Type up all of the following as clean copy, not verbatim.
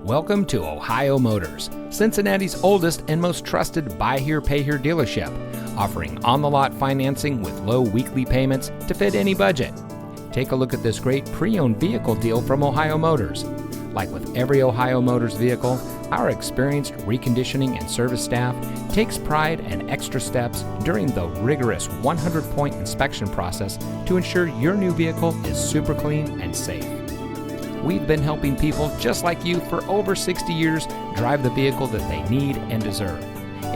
Welcome to Ohio Motors, Cincinnati's oldest and most trusted buy here, pay here dealership, offering on-the-lot financing with low weekly payments to fit any budget. Take a look at this great pre-owned vehicle deal from Ohio Motors. Like with every Ohio Motors vehicle, our experienced reconditioning and service staff takes pride and extra steps during the rigorous 100-point inspection process to ensure your new vehicle is super clean and safe. We've been helping people just like you for over 60 years drive the vehicle that they need and deserve.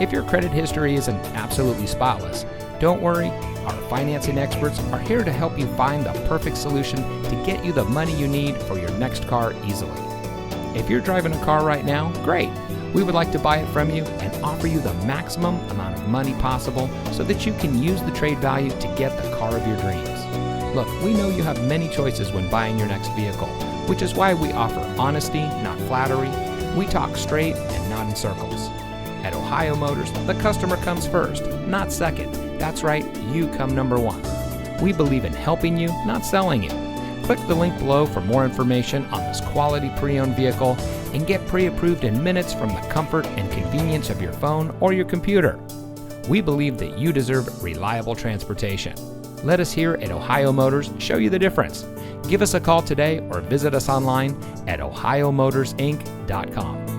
If your credit history isn't absolutely spotless, don't worry. Our financing experts are here to help you find the perfect solution to get you the money you need for your next car easily. If you're driving a car right now, great. We would like to buy it from you and offer you the maximum amount of money possible so that you can use the trade value to get the car of your dreams. Look, we know you have many choices when buying your next vehicle, which is why we offer honesty, not flattery. We talk straight and not in circles. At Ohio Motors, the customer comes first, not second. That's right, you come number one. We believe in helping you, not selling you. Click the link below for more information on this quality pre-owned vehicle and get pre-approved in minutes from the comfort and convenience of your phone or your computer. We believe that you deserve reliable transportation. Let us here at Ohio Motors show you the difference. Give us a call today or visit us online at ohiomotorsinc.com.